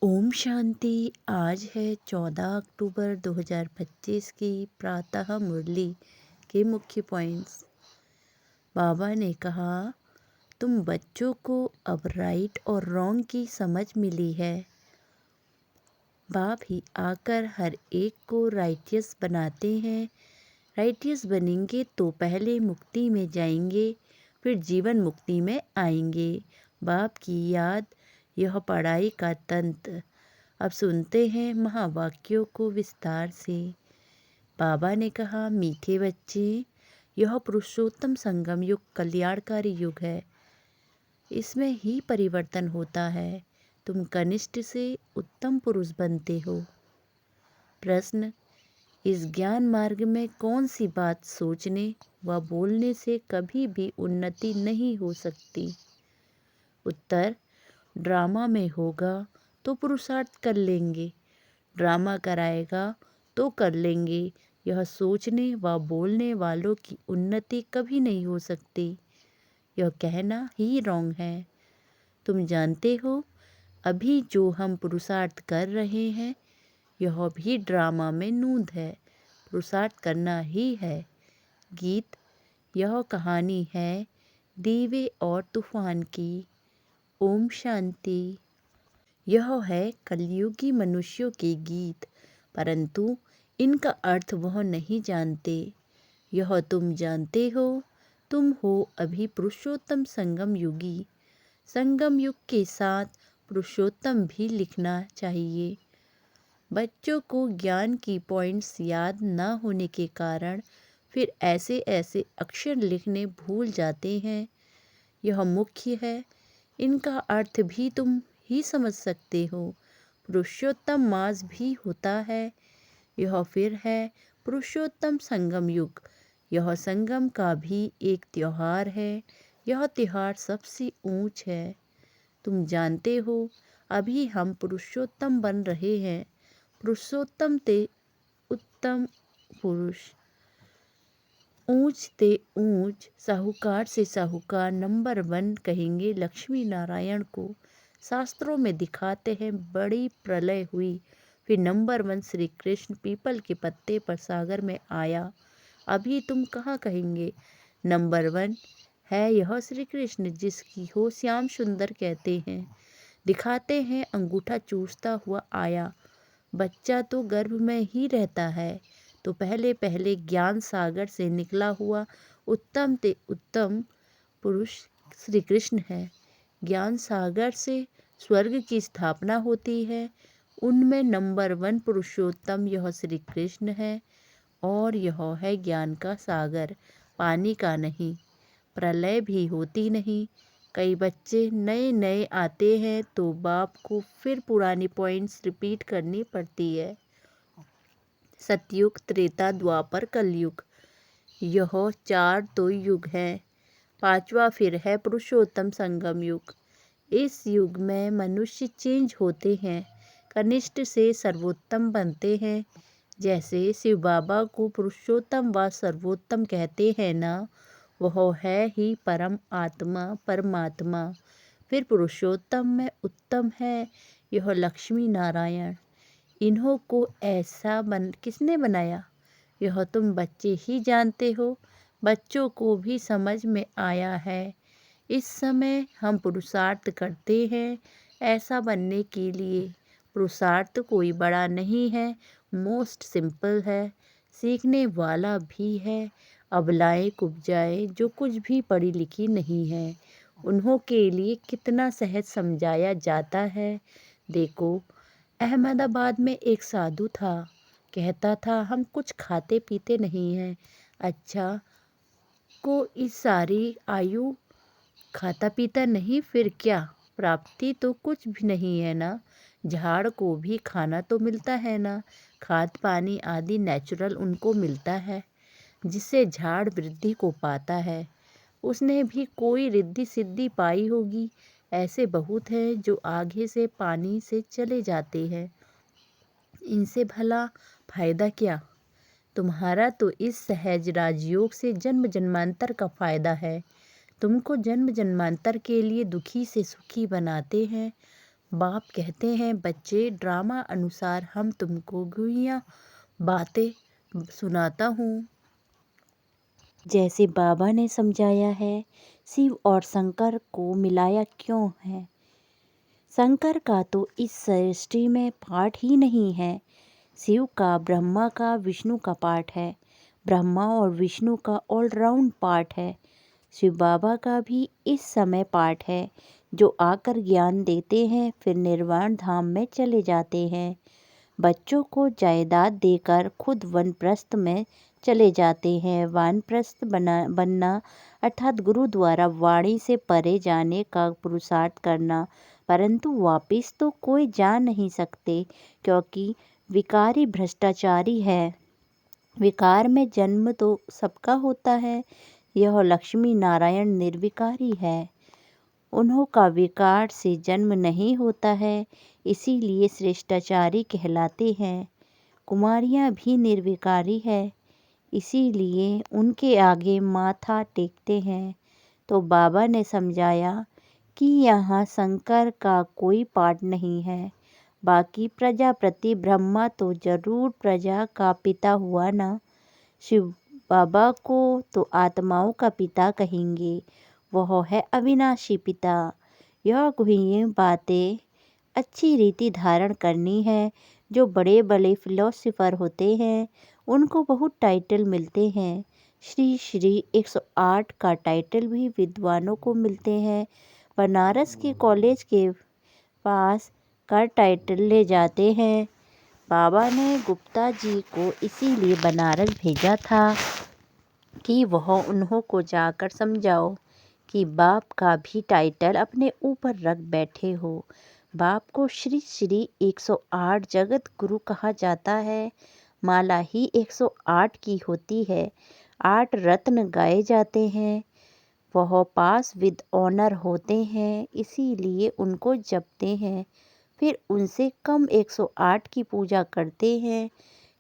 ओम शांति। आज है 14 अक्टूबर 2025 की प्रातः मुरली के मुख्य पॉइंट्स। बाबा ने कहा, तुम बच्चों को अब राइट और रॉन्ग की समझ मिली है। बाप ही आकर हर एक को राइटियस बनाते हैं। राइटियस बनेंगे तो पहले मुक्ति में जाएंगे, फिर जीवन मुक्ति में आएंगे। बाप की याद, यह पढ़ाई का तंत्र। अब सुनते हैं महावाक्यों को विस्तार से। बाबा ने कहा, मीठे बच्चे, यह पुरुषोत्तम संगम युग कल्याणकारी युग है। इसमें ही परिवर्तन होता है। तुम कनिष्ठ से उत्तम पुरुष बनते हो। प्रश्न, इस ज्ञान मार्ग में कौन सी बात सोचने व बोलने से कभी भी उन्नति नहीं हो सकती? उत्तर, ड्रामा में होगा तो पुरुषार्थ कर लेंगे, ड्रामा कराएगा तो कर लेंगे। यह सोचने व बोलने वालों की उन्नति कभी नहीं हो सकती। यह कहना ही रॉन्ग है। तुम जानते हो, अभी जो हम पुरुषार्थ कर रहे हैं, यह भी ड्रामा में नूंद है। पुरुषार्थ करना ही है। गीत, यह कहानी है दीवे और तूफान की। ओम शांति। यह है कलयुगी मनुष्यों के गीत, परंतु इनका अर्थ वह नहीं जानते। यह तुम जानते हो। तुम हो अभी पुरुषोत्तम संगम युगी। संगम युग के साथ पुरुषोत्तम भी लिखना चाहिए। बच्चों को ज्ञान की पॉइंट्स याद न होने के कारण फिर ऐसे ऐसे अक्षर लिखने भूल जाते हैं। यह मुख्य है। इनका अर्थ भी तुम ही समझ सकते हो। पुरुषोत्तम मास भी होता है। यह फिर है पुरुषोत्तम संगम युग। यह संगम का भी एक त्योहार है। यह त्योहार सबसे ऊंच है। तुम जानते हो, अभी हम पुरुषोत्तम बन रहे हैं। पुरुषोत्तम ते उत्तम पुरुष, ऊंच ते ऊंच, साहूकार से साहूकार, नंबर 1 कहेंगे लक्ष्मी नारायण को। शास्त्रों में दिखाते हैं बड़ी प्रलय हुई, फिर नंबर 1 श्री कृष्ण पीपल के पत्ते पर सागर में आया। अभी तुम कहाँ कहेंगे नंबर 1 है यह श्री कृष्ण, जिसकी हो श्याम सुंदर कहते हैं। दिखाते हैं अंगूठा चूसता हुआ आया। बच्चा तो गर्भ में ही रहता है, तो पहले पहले ज्ञान सागर से निकला हुआ उत्तम ते उत्तम पुरुष श्री कृष्ण है। ज्ञान सागर से स्वर्ग की स्थापना होती है। उनमें नंबर 1 पुरुषोत्तम यह श्री कृष्ण है, और यह है ज्ञान का सागर, पानी का नहीं। प्रलय भी होती नहीं। कई बच्चे नए नए आते हैं तो बाप को फिर पुरानी पॉइंट्स रिपीट करनी पड़ती है। सतयुग, त्रेता, द्वापर, कलयुग, यह 4 तो युग हैं। 5वां फिर है पुरुषोत्तम संगम युग। इस युग में मनुष्य चेंज होते हैं, कनिष्ठ से सर्वोत्तम बनते हैं। जैसे शिव बाबा को पुरुषोत्तम व सर्वोत्तम कहते हैं ना, वह है ही परम आत्मा, परमात्मा। फिर पुरुषोत्तम में उत्तम है यह लक्ष्मी नारायण। इन्हों को ऐसा किसने बनाया, यह तुम बच्चे ही जानते हो। बच्चों को भी समझ में आया है। इस समय हम पुरुषार्थ करते हैं ऐसा बनने के लिए। पुरुषार्थ कोई बड़ा नहीं है, मोस्ट सिंपल है। सीखने वाला भी है। अबलाएं कुब्जाएं जो कुछ भी पढ़ी लिखी नहीं है, उन्हों के लिए कितना सहज समझाया जाता है। देखो, अहमदाबाद में एक साधु था। कहता था, हम कुछ खाते पीते नहीं हैं। अच्छा, को इस सारी आयु खाता पीता नहीं, फिर क्या प्राप्ति तो कुछ भी नहीं है ना। झाड़ को भी खाना तो मिलता है ना। खाद पानी आदि नेचुरल उनको मिलता है, जिससे झाड़ वृद्धि को पाता है। उसने भी कोई रिद्धि सिद्धि पाई होगी। ऐसे बहुत हैं जो आगे से पानी से चले जाते हैं। इनसे भला फायदा क्या? तुम्हारा तो इस सहज राजयोग से जन्म जन्मांतर का फायदा है। तुमको जन्म जन्मांतर के लिए दुखी से सुखी बनाते हैं। बाप कहते हैं, बच्चे ड्रामा अनुसार हम तुमको गुड़िया बातें सुनाता हूँ। जैसे बाबा ने समझाया है। शिव और शंकर को मिलाया क्यों है? शंकर का तो इस सृष्टि में पार्ट ही नहीं है। शिव का ब्रह्मा का विष्णु का पार्ट है। ब्रह्मा और विष्णु का ऑलराउंड पार्ट है। शिव बाबा का भी इस समय पार्ट है, जो आकर ज्ञान देते हैं फिर निर्वाण धाम में चले जाते हैं। बच्चों को जायदाद देकर खुद वानप्रस्थ में चले जाते हैं। वानप्रस्थ बनना अर्थात गुरु द्वारा वाणी से परे जाने का पुरुषार्थ करना, परंतु वापिस तो कोई जा नहीं सकते, क्योंकि विकारी भ्रष्टाचारी है। विकार में जन्म तो सबका होता है। यह लक्ष्मी नारायण निर्विकारी है। उन्हों का विकार से जन्म नहीं होता है, इसीलिए श्रेष्ठाचारी कहलाते हैं। कुमारियाँ भी निर्विकारी है, इसीलिए उनके आगे माथा टेकते हैं। तो बाबा ने समझाया कि यहाँ शंकर का कोई पार्ट नहीं है। बाकी प्रजापति ब्रह्मा तो जरूर प्रजा का पिता हुआ ना। शिव बाबा को तो आत्माओं का पिता कहेंगे, वह है अविनाशी पिता। ये बातें अच्छी रीति धारण करनी है। जो बड़े बड़े फिलोसोफर होते हैं उनको बहुत टाइटल मिलते हैं। श्री श्री 108 का टाइटल भी विद्वानों को मिलते हैं। बनारस के कॉलेज के पास का टाइटल ले जाते हैं। बाबा ने गुप्ता जी को इसीलिए बनारस भेजा था कि वह उन्हों को जाकर समझाओ कि बाप का भी टाइटल अपने ऊपर रख बैठे हो। बाप को श्री श्री 108 जगत गुरु कहा जाता है। माला ही 108 की होती है। 8 रत्न गाए जाते हैं। वह पास विद ऑनर होते हैं, इसीलिए उनको जपते हैं। फिर उनसे कम 108 की पूजा करते हैं।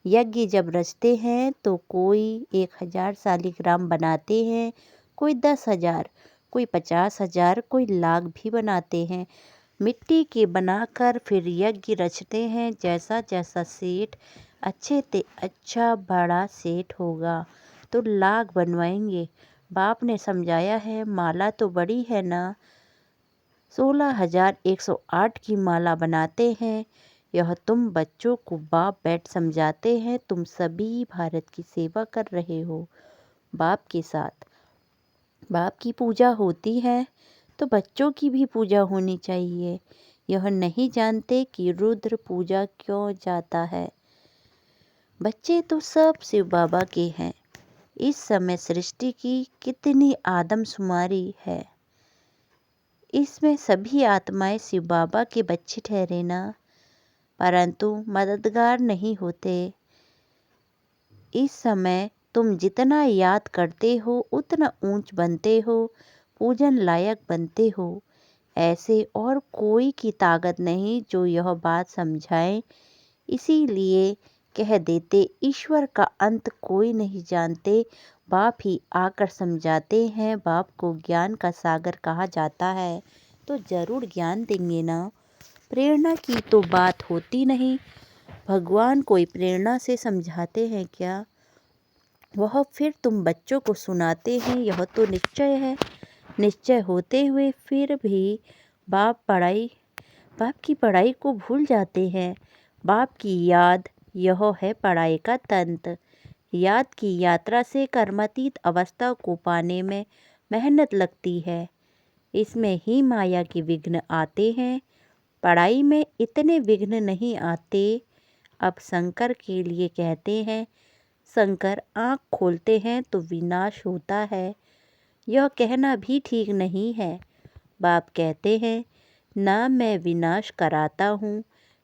यज्ञ जब रचते हैं तो कोई 1000 शालिग्राम बनाते हैं, कोई 10,000, कोई 50,000, कोई लाख भी बनाते हैं। मिट्टी के बनाकर फिर यज्ञ रचते हैं। जैसा जैसा सेठ अच्छे ते अच्छा बड़ा सेठ होगा तो लाख बनवाएंगे। बाप ने समझाया है, माला तो बड़ी है ना, 16,108 की माला बनाते हैं। यह तुम बच्चों को बाप बैठ समझाते हैं। तुम सभी भारत की सेवा कर रहे हो। बाप के साथ बाप की पूजा होती है तो बच्चों की भी पूजा होनी चाहिए। यह नहीं जानते कि रुद्र पूजा क्यों जाता है। बच्चे तो सब शिव बाबा के हैं। इस समय सृष्टि की कितनी आदमशुमारी है, इसमें सभी आत्माएं शिव बाबा के बच्चे ठहरे ना, परंतु मददगार नहीं होते। इस समय तुम जितना याद करते हो उतना ऊंच बनते हो, पूजन लायक बनते हो। ऐसे और कोई की ताकत नहीं जो यह बात समझाए। इसीलिए कह देते, ईश्वर का अंत कोई नहीं जानते, बाप ही आकर समझाते हैं। बाप को ज्ञान का सागर कहा जाता है, तो जरूर ज्ञान देंगे ना। प्रेरणा की तो बात होती नहीं। भगवान कोई प्रेरणा से समझाते हैं क्या? वह फिर तुम बच्चों को सुनाते हैं, यह तो निश्चय है। निश्चय होते हुए फिर भी बाप की पढ़ाई को भूल जाते हैं। बाप की याद, यह है पढ़ाई का तंत्र। याद की यात्रा से कर्मातीत अवस्था को पाने में मेहनत लगती है। इसमें ही माया के विघ्न आते हैं। पढ़ाई में इतने विघ्न नहीं आते। अब शंकर के लिए कहते हैं, शंकर आँख खोलते हैं तो विनाश होता है। यह कहना भी ठीक नहीं है। बाप कहते हैं, ना मैं विनाश कराता हूँ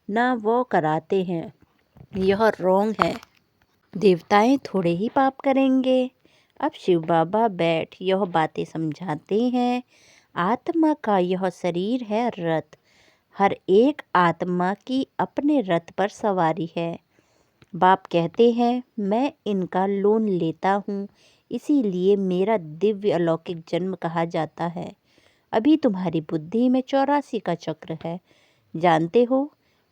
ना वो कराते हैं। यह रॉन्ग है। देवताएं थोड़े ही पाप करेंगे। अब शिव बाबा बैठ यह बातें समझाते हैं। आत्मा का यह शरीर है रथ। हर एक आत्मा की अपने रथ पर सवारी है। बाप कहते हैं, मैं इनका लोन लेता हूँ, इसीलिए मेरा दिव्य अलौकिक जन्म कहा जाता है। अभी तुम्हारी बुद्धि में 84 का चक्र है। जानते हो,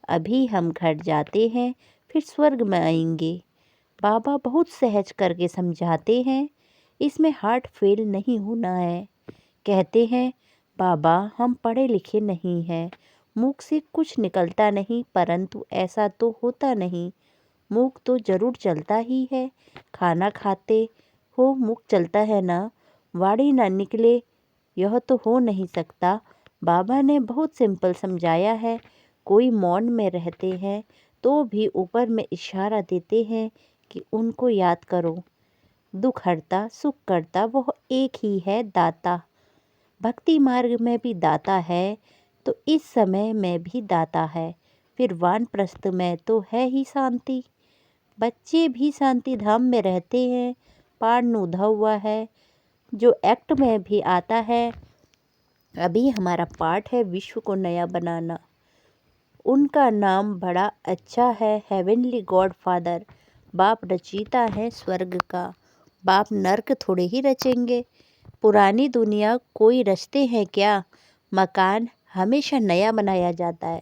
अभी हम घर जाते हैं फिर स्वर्ग में आएंगे। बाबा बहुत सहज करके समझाते हैं, इसमें हार्ट फेल नहीं होना है। कहते हैं, बाबा हम पढ़े लिखे नहीं हैं, मुख से कुछ निकलता नहीं, परंतु ऐसा तो होता नहीं। मुख तो जरूर चलता ही है, खाना खाते हो मुख चलता है ना, वाणी ना निकले यह तो हो नहीं सकता। बाबा ने बहुत सिंपल समझाया है। कोई मौन में रहते हैं तो भी ऊपर में इशारा देते हैं कि उनको याद करो। दुख हरता सुख करता वह एक ही है, दाता। भक्ति मार्ग में भी दाता है तो इस समय में भी दाता है। फिर वानप्रस्थ में तो है ही शांति। बच्चे भी शांति धाम में रहते हैं। पाठ नुधा हुआ है जो एक्ट में भी आता है। अभी हमारा पाठ है विश्व को नया बनाना। उनका नाम बड़ा अच्छा है, हेवनली गॉड फादर। बाप रचयिता है स्वर्ग का, बाप नर्क थोड़े ही रचेंगे। पुरानी दुनिया कोई रचते हैं क्या, मकान हमेशा नया बनाया जाता है।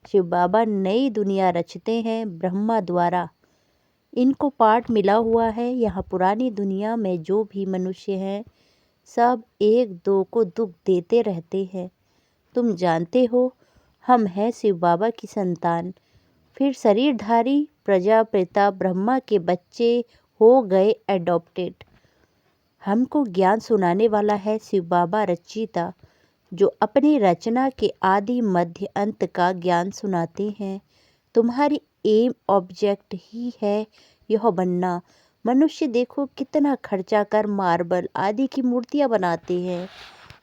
शिव बाबा नई दुनिया रचते हैं ब्रह्मा द्वारा। इनको पाठ मिला हुआ है। यहाँ पुरानी दुनिया में जो भी मनुष्य हैं सब एक दो को दुख देते रहते हैं। तुम जानते हो हम हैं शिव बाबा की संतान। फिर शरीरधारी प्रजापिता ब्रह्मा के बच्चे हो गए एडॉप्टेड। हमको ज्ञान सुनाने वाला है शिव बाबा रचयिता, जो अपनी रचना के आदि मध्य अंत का ज्ञान सुनाते हैं। तुम्हारी एम ऑब्जेक्ट ही है यह बनना। मनुष्य देखो कितना खर्चा कर मार्बल आदि की मूर्तियां बनाते हैं।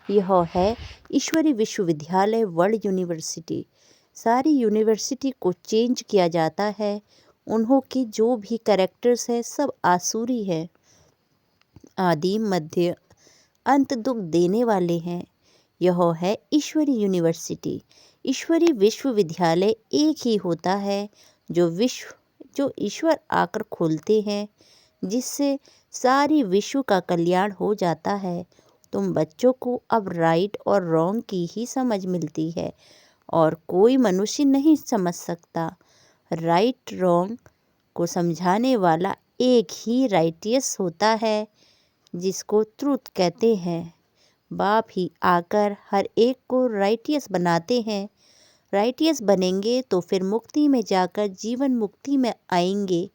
यह है ईश्वरी विश्वविद्यालय वर्ल्ड यूनिवर्सिटी। सारी यूनिवर्सिटी को चेंज किया जाता है। उन्हों के जो भी कैरेक्टर्स हैं सब आसुरी हैं, आदि मध्य अंत दुख देने वाले हैं। यह है ईश्वरी यूनिवर्सिटी। ईश्वरी विश्वविद्यालय एक ही होता है जो ईश्वर आकर खोलते हैं, जिससे सारी विश्व का कल्याण हो जाता है। तुम बच्चों को अब राइट और रॉन्ग की ही समझ मिलती है और कोई मनुष्य नहीं समझ सकता। राइट रॉन्ग को समझाने वाला एक ही राइटियस होता है, जिसको ट्रुथ कहते हैं। बाप ही आकर हर एक को राइटियस बनाते हैं। राइटियस बनेंगे तो फिर मुक्ति में जाकर जीवन मुक्ति में आएंगे।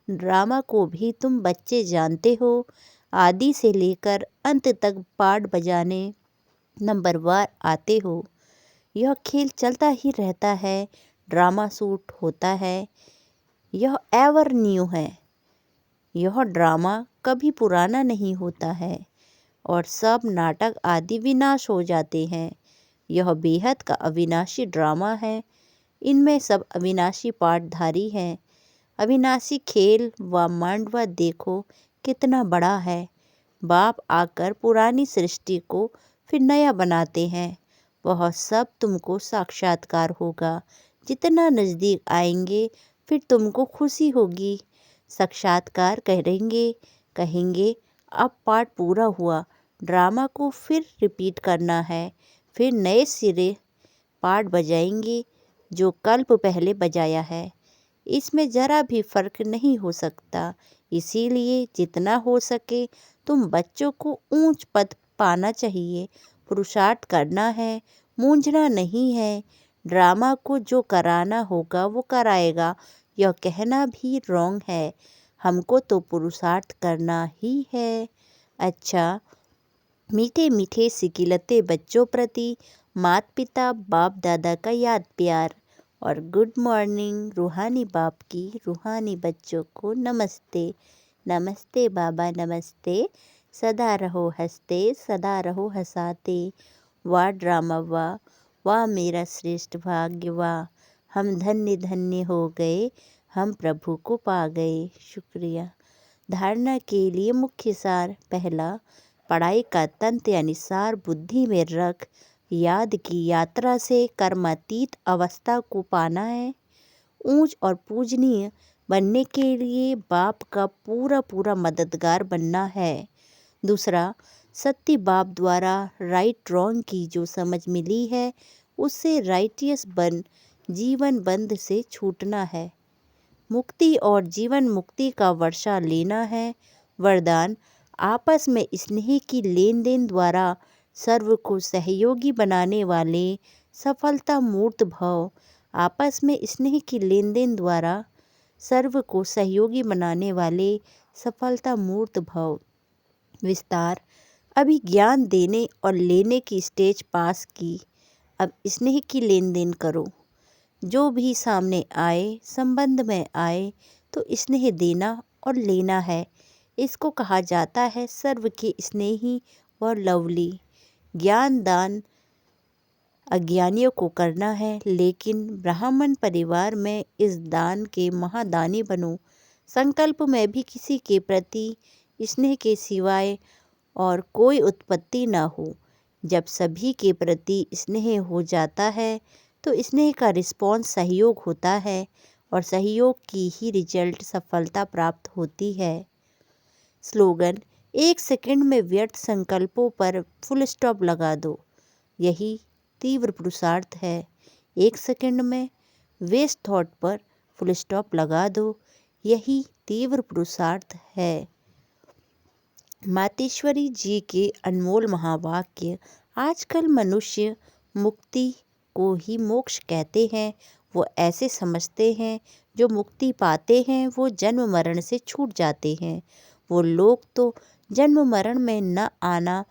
ड्रामा को भी तुम बच्चे जानते हो, आदि से लेकर अंत तक पार्ट बजाने नंबरवार आते हो। यह खेल चलता ही रहता है, ड्रामा शूट होता है। यह एवर न्यू है। यह ड्रामा कभी पुराना नहीं होता है और सब नाटक आदि विनाश हो जाते हैं। यह बेहद का अविनाशी ड्रामा है। इनमें सब अविनाशी पाठधारी हैं। अविनाशी खेल व मांडवा देखो कितना बड़ा है। बाप आकर पुरानी सृष्टि को फिर नया बनाते हैं। वह सब तुमको साक्षात्कार होगा। जितना नज़दीक आएंगे फिर तुमको खुशी होगी। साक्षात्कार कहेंगे अब पाठ पूरा हुआ, ड्रामा को फिर रिपीट करना है। फिर नए सिरे पाठ बजाएंगे जो कल्प पहले बजाया है। इसमें ज़रा भी फर्क नहीं हो सकता। इसीलिए जितना हो सके तुम बच्चों को ऊंच पद पाना चाहिए। पुरुषार्थ करना है, मूंझना नहीं है। ड्रामा को जो कराना होगा वो कराएगा, यह कहना भी रॉन्ग है। हमको तो पुरुषार्थ करना ही है। अच्छा, मीठे मीठे सिकिलते बच्चों प्रति माता पिता बाप दादा का याद प्यार और गुड मॉर्निंग। रूहानी बाप की रूहानी बच्चों को नमस्ते। नमस्ते बाबा नमस्ते। सदा रहो हंसते सदा रहो हंसाते। वाह ड्रामा वाह, वाह मेरा श्रेष्ठ भाग्य वाह। हम धन्य धन्य हो गए, हम प्रभु को पा गए। शुक्रिया। धारणा के लिए मुख्य सार। पहला, पढ़ाई का तंत्र यानी सार बुद्धि में रख याद की यात्रा से कर्मातीत अवस्था को पाना है। ऊंच और पूजनीय बनने के लिए बाप का पूरा पूरा मददगार बनना है। दूसरा, सत्य बाप द्वारा राइट रॉन्ग की जो समझ मिली है उससे राइटियस बन जीवन बंध से छूटना है। मुक्ति और जीवन मुक्ति का वर्षा लेना है। वरदान आपस में स्नेह की लेन देन द्वारा सर्व को सहयोगी बनाने वाले सफलता मूर्त भव। आपस में स्नेह की लेन देन द्वारा सर्व को सहयोगी बनाने वाले सफलता मूर्त भव। विस्तार अभी ज्ञान देने और लेने की स्टेज पास की, अब स्नेह की लेन देन करो। जो भी सामने आए, संबंध में आए, तो स्नेह देना और लेना है। इसको कहा जाता है सर्व के स्नेही और लवली। ज्ञान दान अज्ञानियों को करना है, लेकिन ब्राह्मण परिवार में इस दान के महादानी बनो। संकल्प में भी किसी के प्रति स्नेह के सिवाय और कोई उत्पत्ति न हो। जब सभी के प्रति स्नेह हो जाता है तो स्नेह का रिस्पॉन्स सहयोग होता है और सहयोग की ही रिजल्ट सफलता प्राप्त होती है। स्लोगन 1 सेकंड में व्यर्थ संकल्पों पर फुल स्टॉप लगा दो, यही तीव्र पुरुषार्थ है। 1 सेकंड में वेस्ट थॉट पर फुल स्टॉप लगा दो, यही तीव्र पुरुषार्थ है। मातेश्वरी जी के अनमोल महावाक्य। आजकल मनुष्य मुक्ति को ही मोक्ष कहते हैं। वो ऐसे समझते हैं जो मुक्ति पाते हैं वो जन्म मरण से छूट जाते हैं। वो लोग तो जन्म मरण में न आना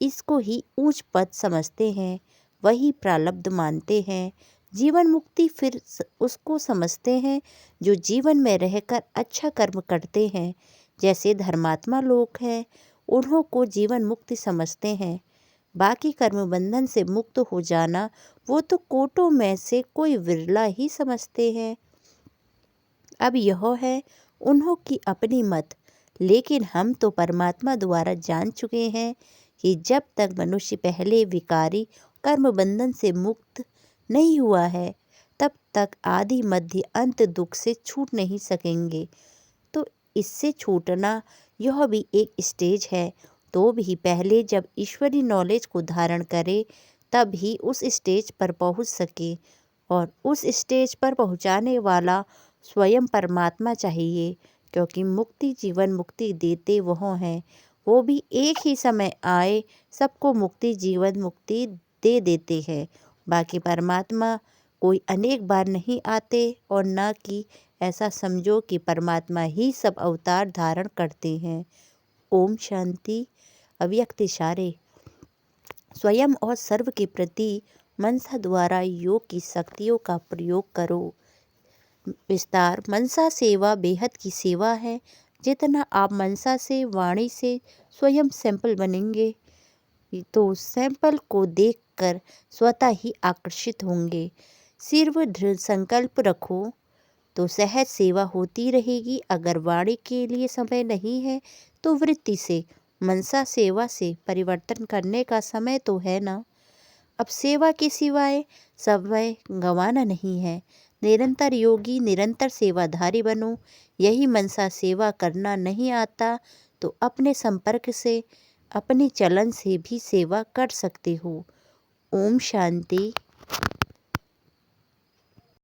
इसको ही ऊंच पद समझते हैं, वही प्रारब्ध मानते हैं। जीवन मुक्ति फिर उसको समझते हैं जो जीवन में रहकर अच्छा कर्म करते हैं। जैसे धर्मात्मा लोग हैं, उन्हों को जीवन मुक्ति समझते हैं। बाकी कर्म बंधन से मुक्त हो जाना वो तो कोटों में से कोई विरला ही समझते हैं। अब यह है उन्हों की अपनी मत, लेकिन हम तो परमात्मा द्वारा जान चुके हैं कि जब तक मनुष्य पहले विकारी कर्म बंधन से मुक्त नहीं हुआ है, तब तक आदि मध्य अंत दुख से छूट नहीं सकेंगे। तो इससे छूटना यह भी एक स्टेज है, तो भी पहले जब ईश्वरी नॉलेज को धारण करे तब ही उस स्टेज पर पहुंच सके, और उस स्टेज पर पहुंचाने वाला स्वयं परमात्मा चाहिए, क्योंकि मुक्ति जीवन मुक्ति देते वह हैं। वो भी एक ही समय आए सबको मुक्ति जीवन मुक्ति दे देते हैं। बाकी परमात्मा कोई अनेक बार नहीं आते, और न कि ऐसा समझो कि परमात्मा ही सब अवतार धारण करते हैं। ओम शांति। अव्यक्त इशारे। स्वयं और सर्व के प्रति मनसा द्वारा योग की शक्तियों का प्रयोग करो। विस्तार मनसा सेवा बेहद की सेवा है। जितना आप मनसा से वाणी से स्वयं सैंपल बनेंगे तो सैंपल को देखकर स्वतः ही आकर्षित होंगे। सिर्फ दृढ़ संकल्प रखो तो सहज सेवा होती रहेगी। अगर वाणी के लिए समय नहीं है तो वृत्ति से मनसा सेवा से परिवर्तन करने का समय तो है ना। अब सेवा के सिवाय समय गंवाना नहीं है। निरंतर योगी निरंतर सेवाधारी बनो। यही मनसा सेवा करना नहीं आता तो अपने संपर्क से अपने चलन से भी सेवा कर सकते हो। ओम शांति।